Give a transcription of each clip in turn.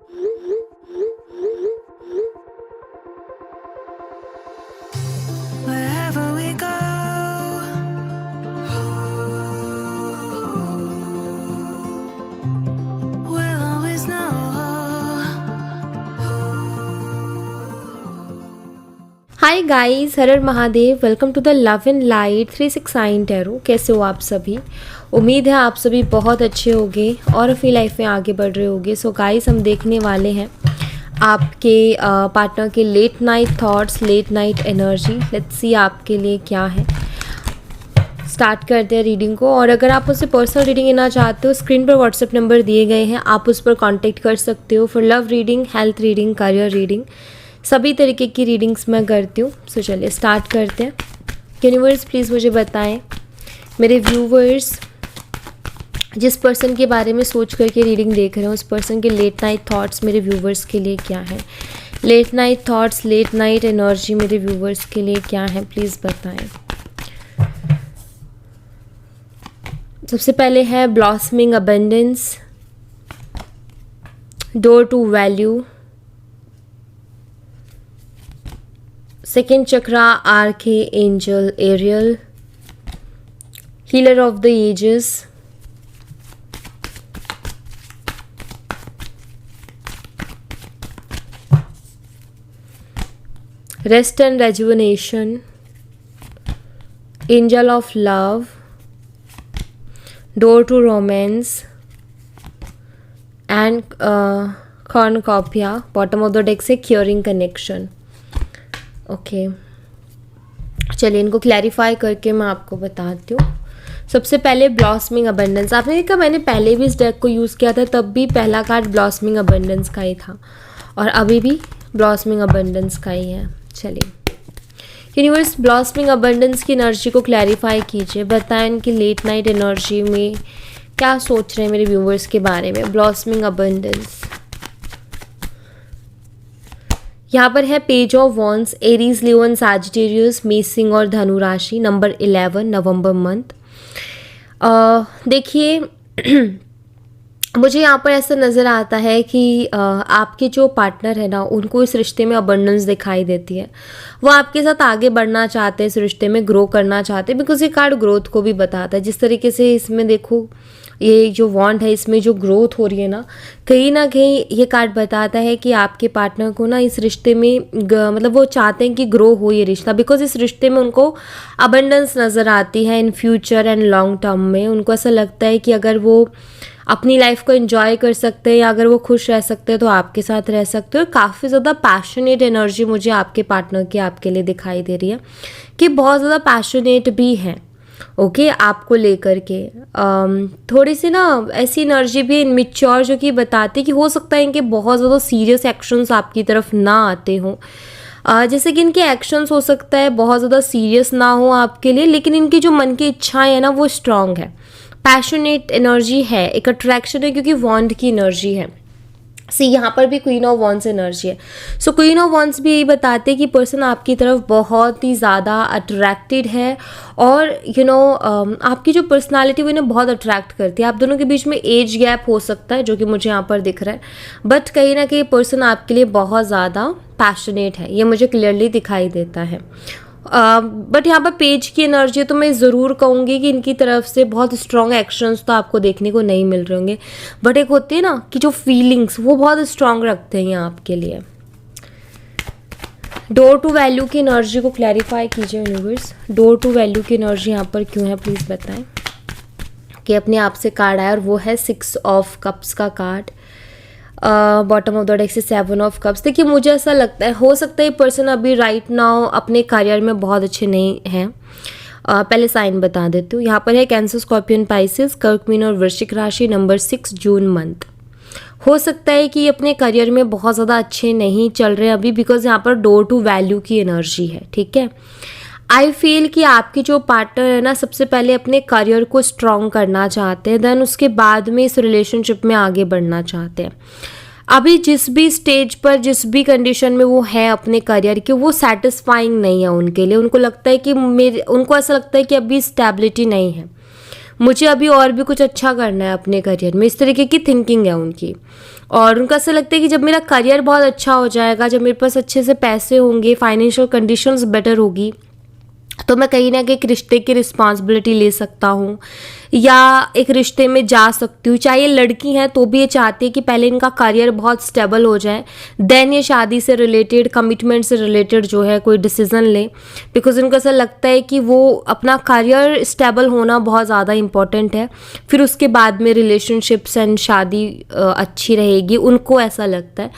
Wherever we go, we'll always know. Hi guys, हर हर Mahadev. Welcome to the love and light 369 tarot. कैसे हो आप सभी? उम्मीद है आप सभी बहुत अच्छे होंगे और अपनी लाइफ में आगे बढ़ रहे होंगे। सो गाइस, हम देखने वाले हैं आपके पार्टनर के late night thoughts, late night energy. Let's see आपके लिए क्या है। स्टार्ट करते हैं रीडिंग को। और अगर आप मुझसे पर्सनल रीडिंग लेना चाहते हो, स्क्रीन पर व्हाट्सएप नंबर दिए गए हैं, आप उस पर कांटेक्ट कर सकते हो for love reading, health reading, career reading. सभी तरीके की रीडिंग्स मैं करती हूँ। सो चलिए स्टार्ट करते हैं। यूनिवर्स प्लीज़ मुझे बताएं, मेरे व्यूवर्स जिस पर्सन के बारे में सोच करके रीडिंग देख रहे हैं, उस पर्सन के लेट नाइट थॉट्स मेरे व्यूवर्स के लिए क्या है। Late night thoughts, late night energy मेरे व्यूवर्स के लिए क्या है, प्लीज़ बताएं। सबसे पहले है blossoming abundance, door to value. Second chakra, archangel Ariel, healer of the ages. Rest and rejuvenation, angel of love, door to romance and cornucopia. Bottom of the deck से क्योरिंग कनेक्शन। ओके, चलिए इनको clarify करके मैं आपको बताती हूँ। सबसे पहले ब्लॉसमिंग अबंडेंस। आपने देखा मैंने पहले भी इस डेक को यूज़ किया था, तब भी पहला कार्ड ब्लॉसमिंग अबंडेंस का ही था और अभी भी ब्लॉसमिंग अबंडेंस का ही है। चलिए यूनिवर्स, ब्लॉसमिंग अबंडेंस की एनर्जी को क्लैरिफाई कीजिए। बताएं इनकी लेट नाइट एनर्जी में क्या सोच रहे हैं मेरे व्यूवर्स के बारे में। ब्लॉसमिंग अबंडेंस यहाँ पर है page of wands, Aries, Leo, Sagittarius, Mesh और धनु राशि, नंबर 11, नवंबर मंथ। देखिए मुझे यहाँ पर ऐसा नज़र आता है कि आपके जो पार्टनर है ना, उनको इस रिश्ते में अबंडेंस दिखाई देती है। वो आपके साथ आगे बढ़ना चाहते हैं, इस रिश्ते में ग्रो करना चाहते हैं, बिकॉज ये कार्ड ग्रोथ को भी बताता है। जिस तरीके से इसमें देखो, ये जो वॉन्ड है, इसमें जो ग्रोथ हो रही है ना कहीं ये कार्ड बताता है कि आपके पार्टनर को ना इस रिश्ते में मतलब वो चाहते हैं कि ग्रो हो ये रिश्ता, बिकॉज इस रिश्ते में उनको अबंडेंस नज़र आती है in future and long term में। उनको ऐसा लगता है कि अगर वो अपनी लाइफ को एंजॉय कर सकते हैं या अगर वो खुश रह सकते हैं तो आपके साथ रह सकते हो। काफ़ी ज़्यादा पैशनेट एनर्जी मुझे आपके पार्टनर की आपके लिए दिखाई दे रही है कि बहुत ज़्यादा पैशनेट भी हैं। ओके, आपको लेकर के थोड़ी सी ना ऐसी एनर्जी भी इनमिच्योर जो कि बताती कि हो सकता है इनके बहुत ज़्यादा सीरियस एक्शंस आपकी तरफ ना आते हों। जैसे कि इनके एक्शंस हो सकता है बहुत ज़्यादा सीरियस ना हो आपके लिए, लेकिन इनकी जो मन की इच्छाएं है ना वो स्ट्रांग है। पैशनेट एनर्जी है, एक अट्रैक्शन है क्योंकि वॉन्ड की एनर्जी है। सी यहाँ पर भी क्वीन ऑफ वॉन्ड्स एनर्जी है। सो क्वीन ऑफ वॉन्ड्स भी यही बताते हैं कि पर्सन आपकी तरफ बहुत ही ज़्यादा अट्रैक्टेड है और आपकी जो पर्सनालिटी वो इन्हें बहुत अट्रैक्ट करती है। आप दोनों के बीच में एज गैप हो सकता है जो कि मुझे यहाँ पर दिख रहा है, बट कहीं ना कहीं पर्सन आपके लिए बहुत ज़्यादा पैशनेट है, ये मुझे क्लियरली दिखाई देता है। बट यहाँ पर पेज की एनर्जी है तो मैं ज़रूर कहूँगी कि इनकी तरफ से बहुत स्ट्रॉन्ग एक्शंस तो आपको देखने को नहीं मिल रहे होंगे, बट एक होती है ना कि जो फीलिंग्स वो बहुत स्ट्रॉन्ग रखते हैं यहाँ आपके लिए। डोर टू वैल्यू की एनर्जी को क्लैरिफाई कीजिए यूनिवर्स। डोर टू वैल्यू की एनर्जी यहाँ पर क्यों है, प्लीज़ बताएं। कि अपने आप से कार्ड आया और वो है 6 ऑफ कप्स का card. Bottom of the deck से 7 ऑफ कप्स। देखिए मुझे ऐसा लगता है हो सकता है पर्सन अभी राइट नाउ अपने करियर में बहुत अच्छे नहीं हैं। पहले साइन बता देती हूँ। यहाँ पर है कैंसर, स्कॉर्पियन, पाइसेस, कर्क, मीन और वृश्चिक राशि, नंबर 6, जून मंथ। हो सकता है कि अपने करियर में बहुत ज़्यादा अच्छे नहीं चल रहे अभी, बिकॉज यहाँ पर डोर टू वैल्यू की एनर्जी है। ठीक है, आई फील कि आपके जो पार्टनर है ना, सबसे पहले अपने करियर को स्ट्रॉन्ग करना चाहते हैं, देन उसके बाद में इस रिलेशनशिप में आगे बढ़ना चाहते हैं। अभी जिस भी स्टेज पर, जिस भी कंडीशन में वो है अपने करियर के, वो सेटिस्फाइंग नहीं है उनके लिए। उनको लगता है कि उनको ऐसा लगता है कि अभी स्टेबिलिटी नहीं है। मुझे अभी और भी कुछ अच्छा करना है अपने करियर में, इस तरीके की थिंकिंग है उनकी। और उनका ऐसा लगता है कि जब मेरा करियर बहुत अच्छा हो जाएगा, जब मेरे पास अच्छे से पैसे होंगे, फाइनेंशियल कंडीशंस बेटर होगी, तो मैं कहीं ना कहीं एक रिश्ते की रिस्पॉन्सिबिलिटी ले सकता हूँ या एक रिश्ते में जा सकती हूँ। चाहे ये लड़की हैं तो भी ये चाहती है कि पहले इनका करियर बहुत स्टेबल हो जाए, देन ये शादी से रिलेटेड, कमिटमेंट से रिलेटेड जो है कोई डिसीज़न ले, बिकॉज उनको ऐसा लगता है कि वो अपना करियर स्टेबल होना बहुत ज़्यादा इम्पॉर्टेंट है, फिर उसके बाद में रिलेशनशिप्स एंड शादी अच्छी रहेगी, उनको ऐसा लगता है।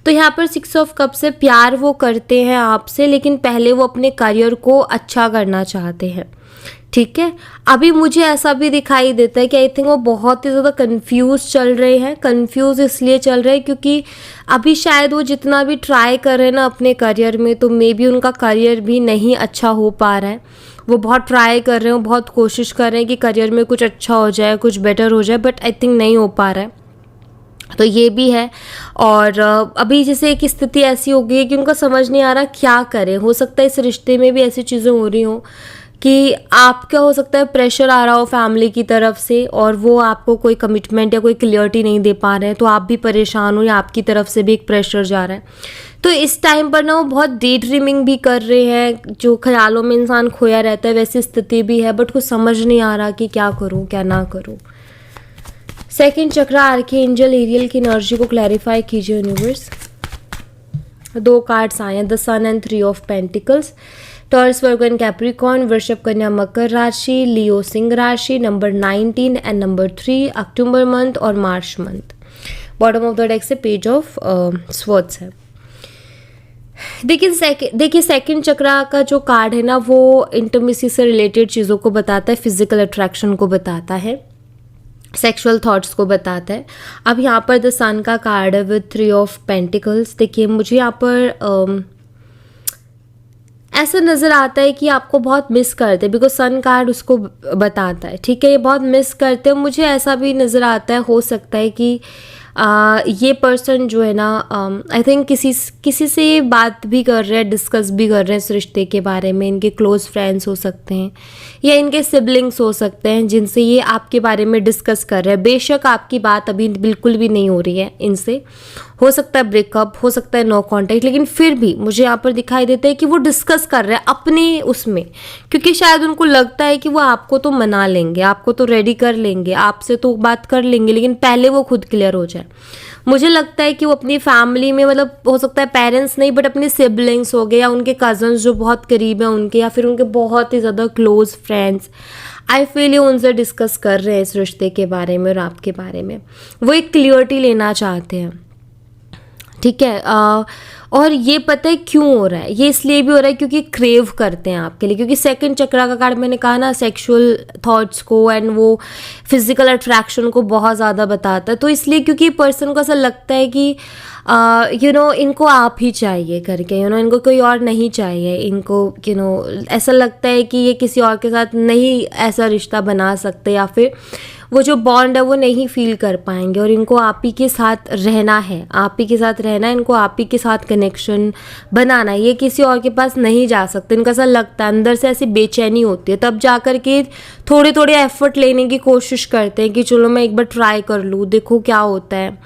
तो यहाँ पर 6 ऑफ कप्स से प्यार वो करते हैं आपसे, लेकिन पहले वो अपने करियर को अच्छा करना चाहते हैं, ठीक है। अभी मुझे ऐसा भी दिखाई देता है कि आई थिंक वो बहुत ही ज़्यादा कंफ्यूज चल रहे हैं। कंफ्यूज इसलिए चल रहे हैं क्योंकि अभी शायद वो जितना भी ट्राई कर रहे हैं ना अपने करियर में, तो मे बी उनका करियर भी नहीं अच्छा हो पा रहा है। वो बहुत ट्राई कर रहे हैं, बहुत कोशिश कर रहे हैं कि करियर में कुछ अच्छा हो जाए, कुछ बेटर हो जाए, बट आई थिंक नहीं हो पा रहा है। तो ये भी है। और अभी जैसे एक स्थिति ऐसी हो गई है कि उनको समझ नहीं आ रहा क्या करें। हो सकता है इस रिश्ते में भी ऐसी चीज़ें हो रही हों कि आपका हो सकता है प्रेशर आ रहा हो फैमिली की तरफ से, और वो आपको कोई कमिटमेंट या कोई क्लियरिटी नहीं दे पा रहे हैं, तो आप भी परेशान हो या आपकी तरफ से भी एक प्रेशर जा रहा है। तो इस टाइम पर ना वो बहुत डे ड्रीमिंग भी कर रहे हैं, जो ख्यालों में इंसान खोया रहता है वैसी स्थिति भी है, बट कुछ समझ नहीं आ रहा कि क्या करूँ क्या ना करूँ। सेकंड चक्रा आर्कएंजल एरियल की एनर्जी को क्लैरिफाई कीजिए यूनिवर्स। 2 कार्ड्स आए हैं, the sun and 3 of pentacles. Taurus, Virgo and Capricorn, वृषभ, कन्या, मकर राशि, लियो, सिंह राशि, number 19 and number 3, October month और March month. Bottom of the deck से पेज ऑफ स्वॉर्ड्स है। देखिए सेकंड चक्रा का जो कार्ड है ना, वो इंटीमेसी से रिलेटेड चीज़ों को बताता है, फिजिकल अट्रैक्शन को बताता है, सेक्सुअल थॉट्स को बताता है। अब यहाँ पर द सन का कार्ड है विद 3 ऑफ पेंटिकल्स। देखिए मुझे यहाँ पर ऐसा नज़र आता है कि आपको बहुत मिस करते हैं, बिकॉज सन कार्ड उसको बताता है, ठीक है, ये बहुत मिस करते हैं। मुझे ऐसा भी नज़र आता है, हो सकता है कि ये पर्सन जो है ना, आई थिंक किसी से बात भी कर रहे हैं, डिस्कस भी कर रहे हैं इस रिश्ते के बारे में। इनके क्लोज फ्रेंड्स हो सकते हैं या इनके सिबलिंग्स हो सकते हैं जिनसे ये आपके बारे में डिस्कस कर रहे हैं। बेशक आपकी बात अभी बिल्कुल भी नहीं हो रही है इनसे, हो सकता है ब्रेकअप, हो सकता है नो कॉन्टैक्ट, लेकिन फिर भी मुझे यहाँ पर दिखाई देता है कि वो डिस्कस कर रहे हैं अपने उसमें, क्योंकि शायद उनको लगता है कि वो आपको तो मना लेंगे, आपको तो रेडी कर लेंगे, आपसे तो बात कर लेंगे, लेकिन पहले वो खुद क्लियर हो जाए। मुझे लगता है कि वो अपनी फैमिली में, मतलब हो सकता है पेरेंट्स नहीं, बट अपने सिबलिंग्स हो गए या उनके कजन्स जो बहुत करीब हैं उनके, या फिर उनके बहुत ही ज़्यादा क्लोज फ्रेंड्स, आई फील ये उनसे डिस्कस कर रहे हैं इस रिश्ते के बारे में और आपके बारे में। वो एक क्लियरिटी लेना चाहते हैं, ठीक है। और ये पता है क्यों हो रहा है, ये इसलिए भी हो रहा है क्योंकि क्रेव करते हैं आपके लिए, क्योंकि सेकंड चक्रा का कार्ड मैंने कहा ना, सेक्सुअल थॉट्स को एंड वो फिजिकल अट्रैक्शन को बहुत ज़्यादा बताता है। तो इसलिए क्योंकि पर्सन को ऐसा लगता है कि इनको आप ही चाहिए करके, इनको कोई और नहीं चाहिए, इनको ऐसा लगता है कि ये किसी और के साथ नहीं ऐसा रिश्ता बना सकते, या फिर वो जो बॉन्ड है वो नहीं फील कर पाएंगे, और इनको आप ही के साथ रहना है, आप ही के साथ रहना है, इनको आप ही के साथ कनेक्शन बनाना है, ये किसी और के पास नहीं जा सकते। इनको ऐसा लगता है, अंदर से ऐसी बेचैनी होती है, तब जा कर के थोड़े थोड़े एफर्ट लेने की कोशिश करते हैं कि चलो मैं एक बार ट्राई कर लूँ, देखो क्या होता है।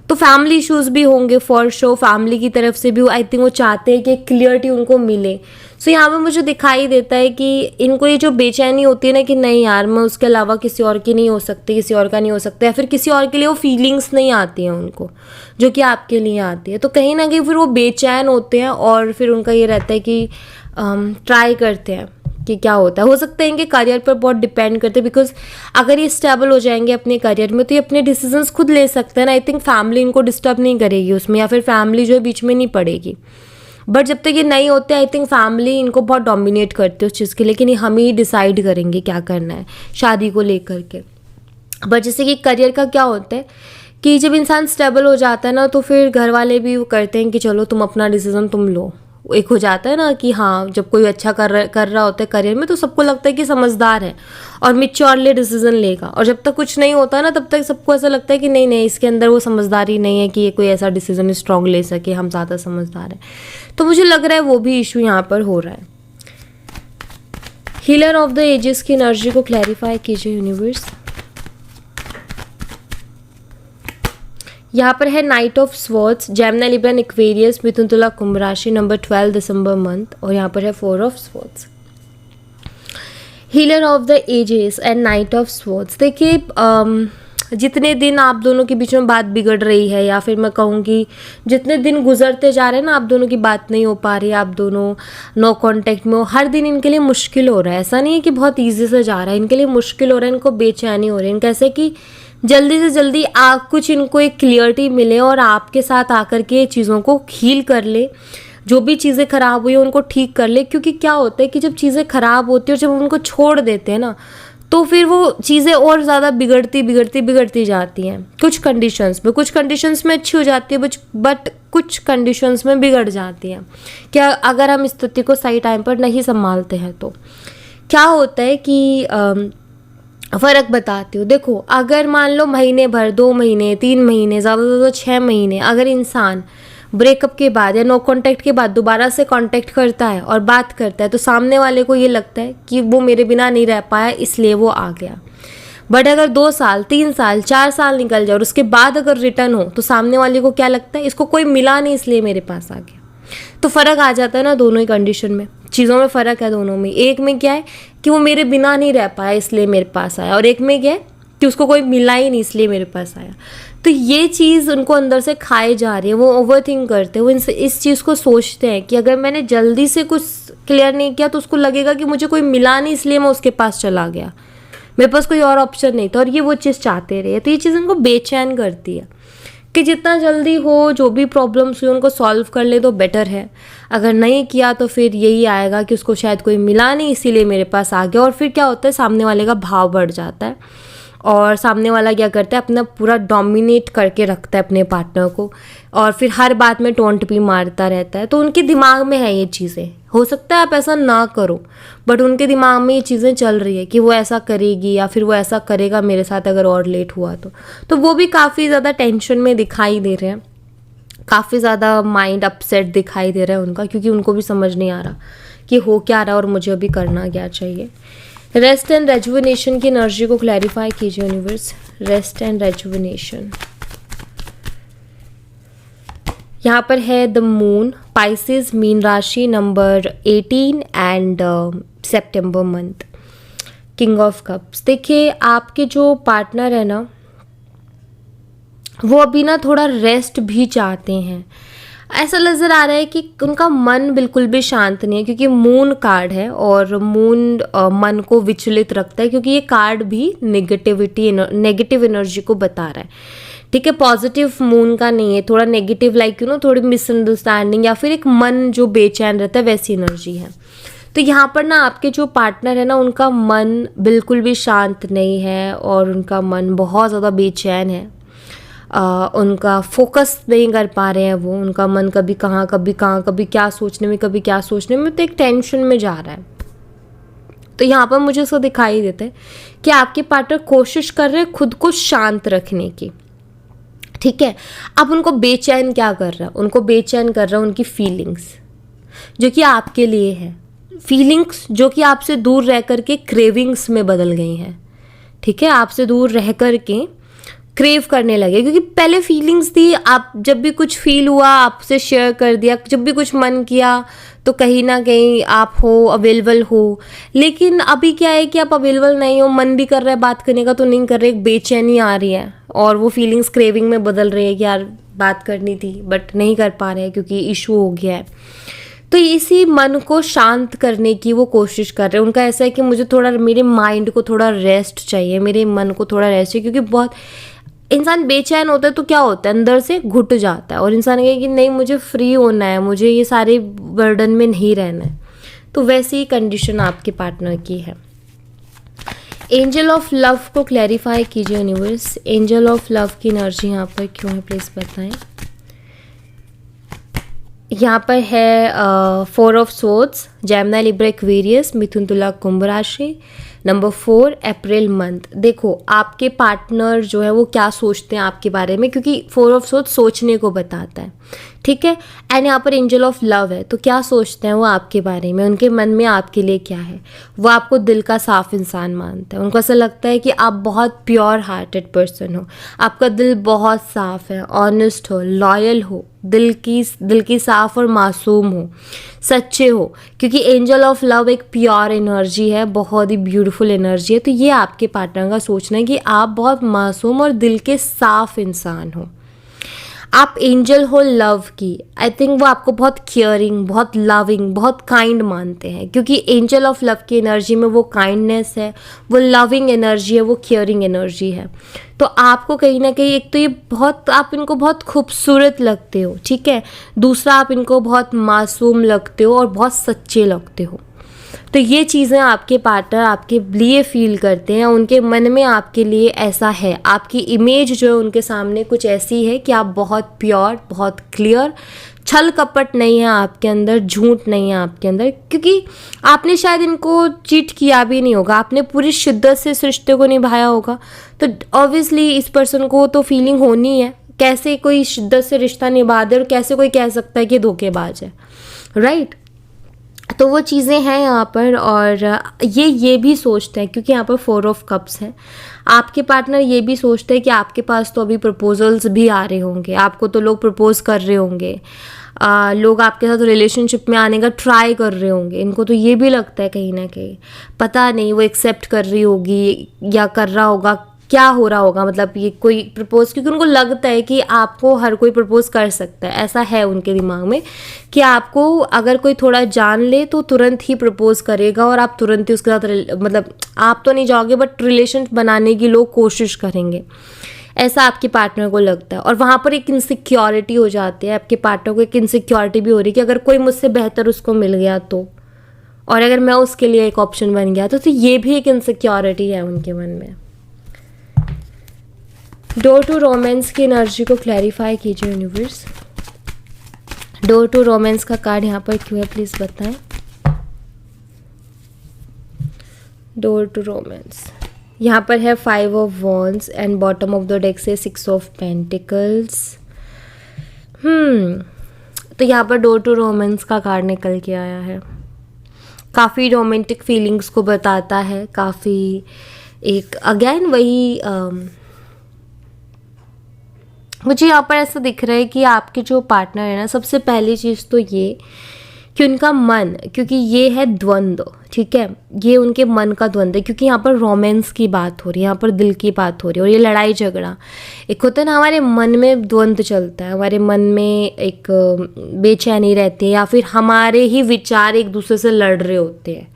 तो फैमिली इश्यूज भी होंगे फॉर शो, फैमिली की तरफ से भी आई थिंक वो चाहते हैं कि क्लियरिटी उनको मिले। सो यहाँ पे मुझे दिखाई देता है कि इनको ये जो बेचैनी होती है ना कि नहीं यार, मैं उसके अलावा किसी और की नहीं हो सकती, किसी और का नहीं हो सकता, या फिर किसी और के लिए वो फीलिंग्स नहीं आती हैं उनको जो कि आपके लिए आती है, तो कहीं ना कहीं फिर वो बेचैन होते हैं, और फिर उनका ये रहता है कि ट्राई करते हैं कि क्या होता है। हो सकता है इनके करियर पर बहुत डिपेंड करते हैं, बिकॉज अगर ये स्टेबल हो जाएंगे अपने करियर में तो ये अपने डिसीजंस खुद ले सकते हैं ना। आई थिंक फैमिली इनको डिस्टर्ब नहीं करेगी उसमें, या फिर फैमिली जो है बीच में नहीं पड़ेगी। बट जब तक ये नहीं होते आई थिंक फैमिली इनको बहुत डोमिनेट करती है उस चीज़ के, लेकिन हम ही डिसाइड करेंगे क्या करना है शादी को लेकर के। बट जैसे कि करियर का क्या होता है कि जब इंसान स्टेबल हो जाता है ना, तो फिर घर वाले भी करते हैं कि चलो तुम अपना डिसीजन तुम लो। एक हो जाता है ना कि हाँ, जब कोई अच्छा कर रहा होता है करियर में तो सबको लगता है कि समझदार है और मैच्योरली डिसीजन लेगा, और जब तक कुछ नहीं होता ना तब तक सबको ऐसा लगता है कि नहीं इसके अंदर वो समझदारी नहीं है कि ये कोई ऐसा डिसीजन स्ट्रॉन्ग ले सके, हम ज़्यादा समझदार हैं। तो मुझे लग रहा है वो भी इशू यहाँ पर हो रहा है। हीलर ऑफ द एजेस की एनर्जी को क्लैरिफाई कीजिए यूनिवर्स। यहाँ पर है knight of swords, Gemini Libra Aquarius, मिथुन तुला कुंभ राशि, नंबर 12 दिसंबर मंथ, और यहाँ पर है 4 of swords. Healer of the ages and knight of swords. देखिए जितने दिन आप दोनों के बीच में बात बिगड़ रही है, या फिर मैं कहूँगी जितने दिन गुजरते जा रहे हैं ना, आप दोनों की बात नहीं हो पा रही है, आप दोनों नो कांटेक्ट में हो, हर दिन इनके लिए मुश्किल हो रहा है। ऐसा नहीं है कि बहुत ईजी से जा रहा है, इनके लिए मुश्किल हो रहा है, इनको बेचैनी हो रही है। कैसे कि जल्दी से जल्दी कुछ इनको एक क्लियरिटी मिले और आपके साथ आकर के चीज़ों को हील कर ले, जो भी चीज़ें ख़राब हुई उनको ठीक कर ले। क्योंकि क्या होता है कि जब चीज़ें ख़राब होती है और जब हम उनको छोड़ देते हैं ना, तो फिर वो चीज़ें और ज़्यादा बिगड़ती जाती हैं। कुछ कंडीशंस में अच्छी हो जाती है, बट कुछ कंडीशंस में बिगड़ जाती हैं। क्या अगर हम स्थिति को सही टाइम पर नहीं संभालते हैं तो क्या होता है कि फ़र्क बताती हूँ। देखो अगर मान लो महीने भर, 2 महीने, 3 महीने, ज़्यादा से ज़्यादा 6 महीने अगर इंसान ब्रेकअप के बाद या नो कांटेक्ट के बाद दोबारा से कांटेक्ट करता है और बात करता है, तो सामने वाले को ये लगता है कि वो मेरे बिना नहीं रह पाया इसलिए वो आ गया। बट अगर 2 साल, 3 साल, 4 साल निकल जाए और उसके बाद अगर रिटर्न हो, तो सामने वाले को क्या लगता है, इसको कोई मिला नहीं इसलिए मेरे पास आ गया। तो फ़र्क आ जाता है ना दोनों ही कंडीशन में, चीज़ों में फ़र्क है दोनों में। एक में क्या है कि वो मेरे बिना नहीं रह पाया इसलिए मेरे पास आया, और एक में क्या है कि उसको कोई मिला ही नहीं इसलिए मेरे पास आया। तो ये चीज़ उनको अंदर से खाई जा रही है, वो ओवरथिंक करते हैं, वो इस चीज़ को सोचते हैं कि अगर मैंने जल्दी से कुछ क्लियर नहीं किया तो उसको लगेगा कि मुझे कोई मिला नहीं इसलिए मैं उसके पास चला गया, मेरे पास कोई और ऑप्शन नहीं था, और ये वो चीज़ चाहते रहे। तो ये चीज़ उनको बेचैन करती है कि जितना जल्दी हो जो भी प्रॉब्लम्स हुई उनको सॉल्व कर ले तो बेटर है। अगर नहीं किया तो फिर यही आएगा कि उसको शायद कोई मिला नहीं इसीलिए मेरे पास आ गया, और फिर क्या होता है सामने वाले का भाव बढ़ जाता है, और सामने वाला क्या करता है अपना पूरा डोमिनेट करके रखता है अपने पार्टनर को, और फिर हर बात में टोंट भी मारता रहता है। तो उनके दिमाग में है ये चीज़ें, हो सकता है आप ऐसा ना करो, बट उनके दिमाग में ये चीज़ें चल रही है कि वो ऐसा करेगी या फिर वो ऐसा करेगा मेरे साथ अगर और लेट हुआ तो वो भी काफ़ी ज़्यादा टेंशन में दिखाई दे रहे हैं, काफ़ी ज़्यादा माइंड अपसेट दिखाई दे रहा है उनका, क्योंकि उनको भी समझ नहीं आ रहा कि हो क्या रहा है और मुझे अभी करना क्या चाहिए। रेस्ट एंड रेजुविनेशन की एनर्जी को क्लैरिफाई कीजिए यूनिवर्स। रेस्ट एंड रेजुविनेशन, यहाँ पर है द मून, पाइसेस, मीन राशि, number 18 and September month, king of cups. देखिए आपके जो पार्टनर है ना, वो अभी ना थोड़ा रेस्ट भी चाहते हैं। ऐसा नज़र आ रहा है कि उनका मन बिल्कुल भी शांत नहीं है, क्योंकि मून कार्ड है और मून मन को विचलित रखता है, क्योंकि ये कार्ड भी नेगेटिव एनर्जी को बता रहा है। ठीक है, पॉजिटिव मून का नहीं है, थोड़ा नेगेटिव, लाइक थोड़ी मिसअंडरस्टैंडिंग या फिर एक मन जो बेचैन रहता है वैसी एनर्जी है। तो यहाँ पर ना आपके जो पार्टनर है ना, उनका मन बिल्कुल भी शांत नहीं है और उनका मन बहुत ज़्यादा बेचैन है। उनका फोकस नहीं कर पा रहे हैं वो, उनका मन कभी कहाँ कभी क्या सोचने में, तो एक टेंशन में जा रहा है। तो यहाँ पर मुझे उसको दिखाई देता है कि आपके पार्टनर कोशिश कर रहे हैं खुद को शांत रखने की। ठीक है, अब उनको बेचैन क्या कर रहा है, उनको बेचैन कर रहा है उनकी फीलिंग्स जो कि आपके लिए है, फीलिंग्स जो कि आपसे दूर रह कर के क्रेविंग्स में बदल गई हैं। ठीक है, आपसे दूर रह कर के क्रेव करने लगे, क्योंकि पहले फीलिंग्स थी, आप जब भी कुछ फील हुआ आपसे शेयर कर दिया, जब भी कुछ मन किया तो कहीं ना कहीं आप हो अवेलेबल हो। लेकिन अभी क्या है कि आप अवेलेबल नहीं हो, मन भी कर रहा है बात करने का तो नहीं कर रहे, एक बेचैनी आ रही है और वो फीलिंग्स क्रेविंग में बदल रही है कि यार बात करनी थी बट नहीं कर पा रहे हैं क्योंकि इशू हो गया है। तो इसी मन को शांत करने की वो कोशिश कर रहे हैं। उनका ऐसा है कि मुझे थोड़ा, मेरे माइंड को थोड़ा रेस्ट चाहिए, मेरे मन को थोड़ा रेस्ट चाहिए, क्योंकि बहुत इंसान बेचैन होता है तो क्या होता है अंदर से घुट जाता है और इंसान कहे कि नहीं मुझे फ्री होना है, मुझे ये सारे बर्डन में नहीं रहना है। तो वैसी ही कंडीशन आपके पार्टनर की है। एंजल ऑफ लव को क्लैरिफाई कीजिए यूनिवर्स। एंजल ऑफ लव की एनर्जी यहाँ पर क्यों है प्लीज़ बताएं। यहाँ पर है 4 of swords, Gemini Libra Aquarius, मिथुन तुला कुंभ राशि, नंबर 4 अप्रैल मंथ। देखो आपके पार्टनर जो है वो क्या सोचते हैं आपके बारे में, क्योंकि 4 ऑफ सोर्ड्स सोचने को बताता है। ठीक है। एंड यहाँ पर एंजल ऑफ लव है, तो क्या सोचते हैं वो आपके बारे में, उनके मन में आपके लिए क्या है। वो आपको दिल का साफ इंसान मानते हैं, उनको ऐसा लगता है कि आप बहुत प्योर हार्टेड पर्सन हो, आपका दिल बहुत साफ है, ऑनेस्ट हो, लॉयल हो, दिल की साफ और मासूम हो, सच्चे हो, क्योंकि एंजल ऑफ लव एक प्योर एनर्जी है, बहुत ही ब्यूटीफुल एनर्जी है। तो ये आपके पार्टनर का सोचना है कि आप बहुत मासूम और दिल के साफ इंसान हो, आप एंजल हो लव की। आई थिंक वो आपको बहुत केयरिंग, बहुत लविंग, बहुत काइंड मानते हैं, क्योंकि एंजल ऑफ लव की एनर्जी में वो काइंडनेस है, वो लविंग एनर्जी है, वो केयरिंग एनर्जी है। तो आपको कहीं ना कहीं एक तो ये बहुत, आप इनको बहुत खूबसूरत लगते हो, ठीक है। दूसरा, आप इनको बहुत मासूम लगते हो और बहुत सच्चे लगते हो। तो ये चीज़ें आपके पार्टनर आपके लिए फील करते हैं, उनके मन में आपके लिए ऐसा है, आपकी इमेज जो है उनके सामने कुछ ऐसी है कि आप बहुत प्योर, बहुत क्लियर, छल कपट नहीं है आपके अंदर, झूठ नहीं है आपके अंदर, क्योंकि आपने शायद इनको चीट किया भी नहीं होगा, आपने पूरी शिद्दत से इस रिश्ते को निभाया होगा। तो ऑब्वियसली इस पर्सन को तो फीलिंग होनी है, कैसे कोई शिद्दत से रिश्ता निभा दे और कैसे कोई कह सकता है कि धोखेबाज है, राइट। तो वो चीज़ें हैं यहाँ पर। और ये भी सोचते हैं, क्योंकि यहाँ पर 4 ऑफ कप्स हैं, आपके पार्टनर ये भी सोचते हैं कि आपके पास तो अभी प्रपोजल्स भी आ रहे होंगे, आपको तो लोग प्रपोज कर रहे होंगे, लोग आपके साथ रिलेशनशिप में आने का ट्राई कर रहे होंगे। इनको तो ये भी लगता है कहीं ना कहीं, पता नहीं वो एक्सेप्ट कर रही होगी या कर रहा होगा, क्या हो रहा होगा, मतलब ये कोई प्रपोज, क्योंकि उनको लगता है कि आपको हर कोई प्रपोज कर सकता है, ऐसा है उनके दिमाग में कि आपको अगर कोई थोड़ा जान ले तो तुरंत ही प्रपोज करेगा और आप तुरंत ही उसके साथ, मतलब आप तो नहीं जाओगे बट रिलेशन बनाने की लोग कोशिश करेंगे, ऐसा आपके पार्टनर को लगता है। और वहाँ पर एक इनसिक्योरिटी हो जाती है, आपके पार्टनर को एक इनसिक्योरिटी भी हो रही है कि अगर कोई मुझसे बेहतर उसको मिल गया तो, और अगर मैं उसके लिए एक ऑप्शन बन गया तो ये भी एक इनसिक्योरिटी है उनके मन में। डोर टू रोमांस की एनर्जी को क्लैरिफाई कीजिए यूनिवर्स। डोर टू रोमांस का कार्ड यहाँ पर क्यों है, प्लीज बताएं। डोर टू रोमांस यहाँ पर है 5 of wands and bottom of the deck से 6 ऑफ पेंटिकल्स। तो यहाँ पर डोर टू रोमांस का कार्ड निकल के आया है, काफ़ी रोमांटिक फीलिंग्स को बताता है, काफ़ी एक अगेन वही मुझे यहाँ पर ऐसा दिख रहा है कि आपके जो पार्टनर है ना, सबसे पहली चीज़ तो ये कि उनका मन, क्योंकि ये है द्वंद्व, ठीक है, ये उनके मन का द्वंद्व है, क्योंकि यहाँ पर रोमांस की बात हो रही है, यहाँ पर दिल की बात हो रही है, और ये लड़ाई झगड़ा एक होता है ना, हमारे मन में द्वंद्व चलता है, हमारे मन में एक बेचैनी रहती है, या फिर हमारे ही विचार एक दूसरे से लड़ रहे होते हैं,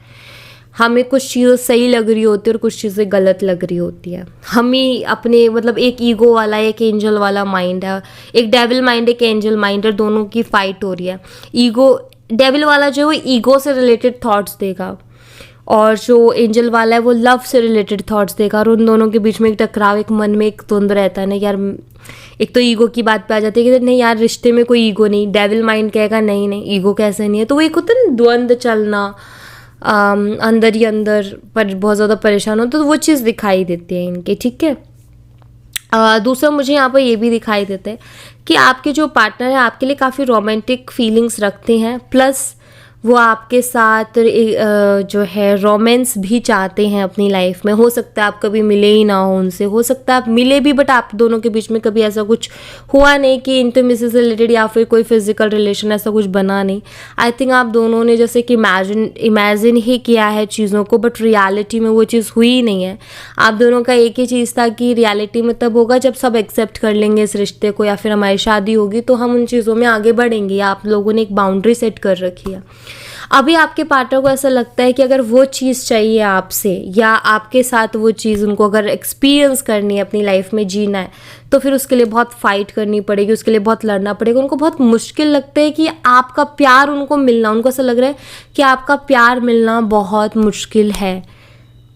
हमें कुछ चीज़ें सही लग रही होती है और कुछ चीज़ें गलत लग रही होती है। हम ही अपने, मतलब एक ईगो वाला, एक एंजल वाला माइंड है, एक डेविल माइंड, एक एंजल माइंड है, दोनों की फाइट हो रही है। ईगो, डेविल वाला जो है ईगो से रिलेटेड थॉट्स देगा, और जो एंजल वाला है वो लव से रिलेटेड थॉट्स देगा, और उन दोनों के बीच में एक टकराव, एक मन में एक द्वंद्व रहता है ना यार। एक तो ईगो की बात पे आ जाती है कि नहीं यार रिश्ते में कोई ईगो नहीं, डेविल माइंड कहेगा नहीं नहीं ईगो कैसे नहीं है, तो वो एक होता है ना द्वंद्व चलना, अंदर ही अंदर पर बहुत ज़्यादा परेशान हो, तो वो चीज़ दिखाई देती है इनके, ठीक है। दूसरा मुझे यहाँ पर ये भी दिखाई देता है कि आपके जो पार्टनर है आपके लिए काफ़ी रोमांटिक फीलिंग्स रखते हैं, प्लस वो आपके साथ जो है रोमांस भी चाहते हैं अपनी लाइफ में। हो सकता है आप कभी मिले ही ना हो उनसे, हो सकता है आप मिले भी बट आप दोनों के बीच में कभी ऐसा कुछ हुआ नहीं कि इंटीमेसी से रिलेटेड या फिर कोई फिजिकल रिलेशन ऐसा कुछ बना नहीं। आई थिंक आप दोनों ने जैसे कि इमेजिन ही किया है चीज़ों को, बट रियलिटी में वो चीज़ हुई नहीं है। आप दोनों का एक ही चीज़ था कि रियलिटी में तब होगा जब सब एक्सेप्ट कर लेंगे इस रिश्ते को, या फिर हमारी शादी होगी तो हम उन चीज़ों में आगे बढ़ेंगे। आप लोगों ने एक बाउंड्री सेट कर रखी है। अभी आपके पार्टनर को ऐसा लगता है कि अगर वो चीज़ चाहिए आपसे, या आपके साथ वो चीज़ उनको अगर एक्सपीरियंस करनी है, अपनी लाइफ में जीना है, तो फिर उसके लिए बहुत फाइट करनी पड़ेगी, उसके लिए बहुत लड़ना पड़ेगा। उनको बहुत मुश्किल लगता है कि आपका प्यार उनको मिलना, उनको ऐसा लग रहा है कि आपका प्यार मिलना बहुत मुश्किल है,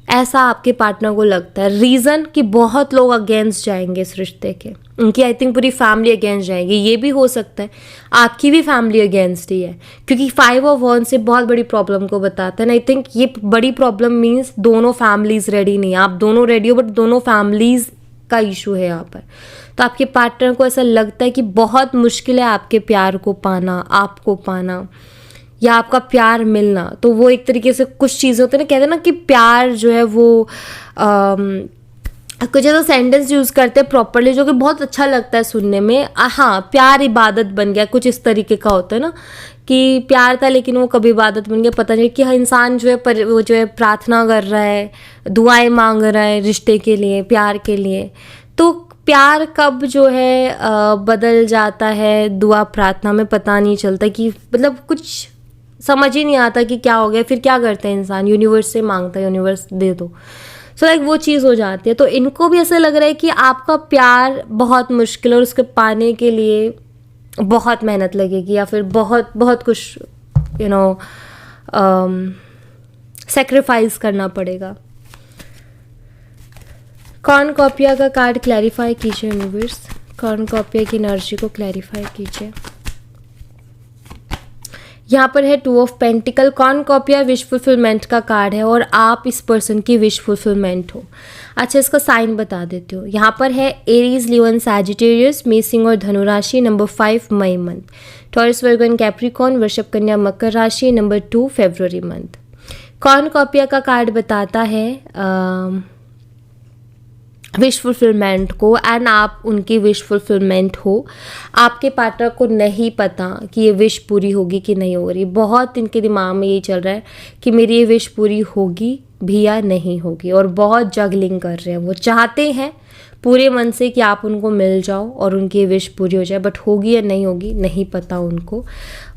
ऐसा आपके पार्टनर को लगता है। रीज़न कि बहुत लोग अगेंस्ट जाएंगे इस रिश्ते के, उनकी आई थिंक पूरी फैमिली अगेंस्ट जाएगी। ये भी हो सकता है आपकी भी फैमिली अगेंस्ट ही है, क्योंकि 5 ऑफ वॉन्ड्स से बहुत बड़ी प्रॉब्लम को बताता है। आई थिंक ये बड़ी प्रॉब्लम मीन्स दोनों फैमिलीज रेडी नहीं है। आप दोनों रेडी हो बट दोनों फैमिलीज का इशू है यहाँ पर। तो आपके पार्टनर को ऐसा लगता है कि बहुत मुश्किल है आपके प्यार को पाना, आपको पाना या आपका प्यार मिलना। तो वो एक तरीके से कुछ चीज़ें होती है ना, कहते हैं ना कि प्यार जो है वो कुछ ऐसा सेंटेंस यूज़ करते हैं प्रॉपरली जो कि बहुत अच्छा लगता है सुनने में। हाँ, प्यार इबादत बन गया, कुछ इस तरीके का होता है ना कि प्यार था लेकिन वो कभी इबादत बन गया, पता नहीं कि हाँ इंसान जो है वो जो है प्रार्थना कर रहा है, दुआएं मांग रहा है रिश्ते के लिए, प्यार के लिए। तो प्यार कब जो है बदल जाता है दुआ प्रार्थना में पता नहीं चलता, कि मतलब कुछ समझ ही नहीं आता कि क्या हो गया। फिर क्या करते हैं इंसान, यूनिवर्स से मांगता है यूनिवर्स दे दो। सो लाइक वो चीज़ हो जाती है। तो इनको भी ऐसा लग रहा है कि आपका प्यार बहुत मुश्किल है और उसके पाने के लिए बहुत मेहनत लगेगी या फिर बहुत बहुत कुछ सेक्रीफाइस करना पड़ेगा। कॉर्नकोपिया का कार्ड क्लैरिफाई कीजिए यूनिवर्स, कॉर्नकोपिया की एनर्जी को क्लैरिफाई कीजिए। यहाँ पर है 2 ऑफ पेंटिकल। कॉर्नकोपिया विश फुलफिलमेंट का कार्ड है और आप इस पर्सन की विश फुलफिलमेंट हो। अच्छा, इसका साइन बता देती हूँ। यहाँ पर है एरीज, लियो एंड सैजिटेरियस, मेषिंग और धनु राशि, number 5 May month. Taurus, Virgo and Capricorn, वृषभ, कन्या, मकर राशि, नंबर 2 फरवरी मंथ। कॉर्नकोपिया का कार्ड बताता है विश फुलफिलमेंट को, एंड आप उनकी विश फुलफिलमेंट हो। आपके पार्टनर को नहीं पता कि ये विश पूरी होगी कि नहीं हो रही। बहुत इनके दिमाग में यही चल रहा है कि मेरी ये विश पूरी होगी भी या नहीं होगी, और बहुत जगलिंग कर रहे हैं। वो चाहते हैं पूरे मन से कि आप उनको मिल जाओ और उनकी विश पूरी हो जाए, बट होगी या नहीं होगी नहीं पता उनको।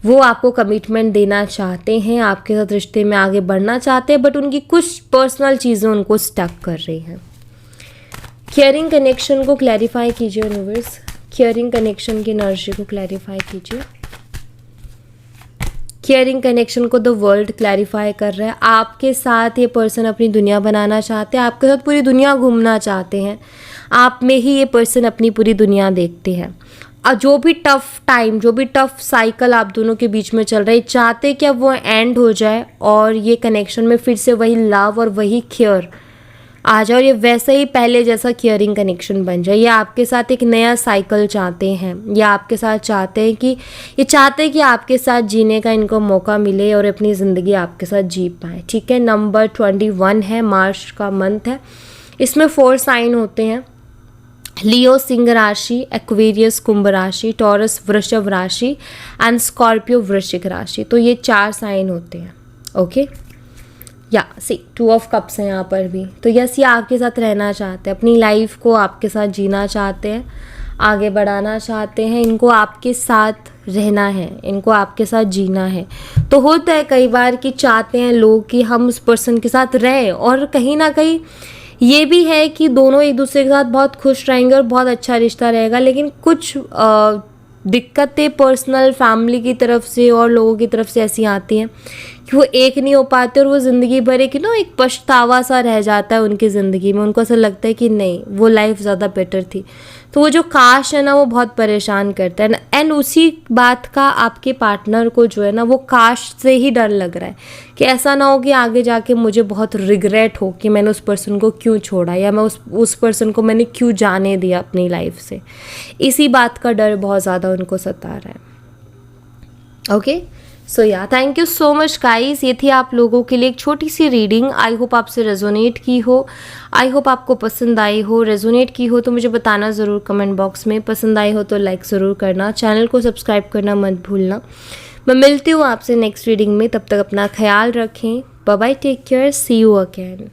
वो आपको कमिटमेंट देना चाहते हैं, आपके साथ रिश्ते में आगे बढ़ना चाहते हैं, बट उनकी कुछ पर्सनल चीज़ें उनको स्टक कर रही हैं। केयरिंग कनेक्शन को क्लैरिफाई कीजिए यूनिवर्स, केयरिंग कनेक्शन की एनर्जी को क्लैरिफाई कीजिए। केयरिंग कनेक्शन को द वर्ल्ड क्लैरिफाई कर रहा है। आपके साथ ये पर्सन अपनी दुनिया बनाना चाहते हैं, आपके साथ पूरी दुनिया घूमना चाहते हैं। आप में ही ये पर्सन अपनी पूरी दुनिया देखते हैं। और जो भी टफ टाइम, जो भी टफ साइकिल आप दोनों के बीच में चल रहा है, चाहते कि अब वो एंड हो जाए और ये कनेक्शन में फिर से वही लव और वही केयर आ जाए और ये वैसे ही पहले जैसा केयरिंग कनेक्शन बन जाए। या आपके साथ एक नया साइकिल चाहते हैं, या आपके साथ चाहते हैं कि कि आपके साथ जीने का इनको मौका मिले और अपनी ज़िंदगी आपके साथ जी पाए। ठीक है, नंबर 21 है, मार्च का मंथ है। इसमें 4 साइन होते हैं, लियो सिंह राशि, एक्वेरियस कुंभ राशि, टॉरस वृषभ राशि एंड स्कॉर्पियो वृश्चिक राशि। तो ये 4 साइन होते हैं। ओके, या 2 ऑफ कप्स हैं यहाँ पर भी। तो यस, ये आपके साथ रहना चाहते हैं, अपनी लाइफ को आपके साथ जीना चाहते हैं, आगे बढ़ाना चाहते हैं। इनको आपके साथ रहना है, इनको आपके साथ जीना है। तो होता है कई बार कि चाहते हैं लोग कि हम उस पर्सन के साथ रहें, और कहीं ना कहीं ये भी है कि दोनों एक दूसरे के साथ बहुत खुश रहेंगे और बहुत अच्छा रिश्ता रहेगा। लेकिन कुछ दिक्कतें पर्सनल फैमिली की तरफ से और लोगों की तरफ से ऐसी आती हैं कि वो एक नहीं हो पाते और वो ज़िंदगी भर एक एक पछतावा सा रह जाता है उनकी ज़िंदगी में। उनको ऐसा लगता है कि नहीं, वो लाइफ ज़्यादा बेटर थी। तो वो जो काश है ना, वो बहुत परेशान करता है। एंड उसी बात का आपके पार्टनर को जो है ना, वो काश से ही डर लग रहा है कि ऐसा ना हो कि आगे जाके मुझे बहुत रिग्रेट हो कि मैंने उस पर्सन को क्यों छोड़ा, या मैं उस पर्सन को मैंने क्यों जाने दिया अपनी लाइफ से। इसी बात का डर बहुत ज़्यादा उनको सता रहा है। ओके, सो या thank you so much guys. ये थी आप लोगों के लिए एक छोटी सी रीडिंग। आई होप आपसे रेजोनेट की हो, आई होप आपको पसंद आई हो। रेजोनेट की हो तो मुझे बताना ज़रूर कमेंट बॉक्स में। पसंद आई हो तो लाइक ज़रूर करना, चैनल को सब्सक्राइब करना मत भूलना। मैं मिलती हूँ आपसे नेक्स्ट रीडिंग में, तब तक अपना ख्याल रखें। Bye bye, take care, see you again.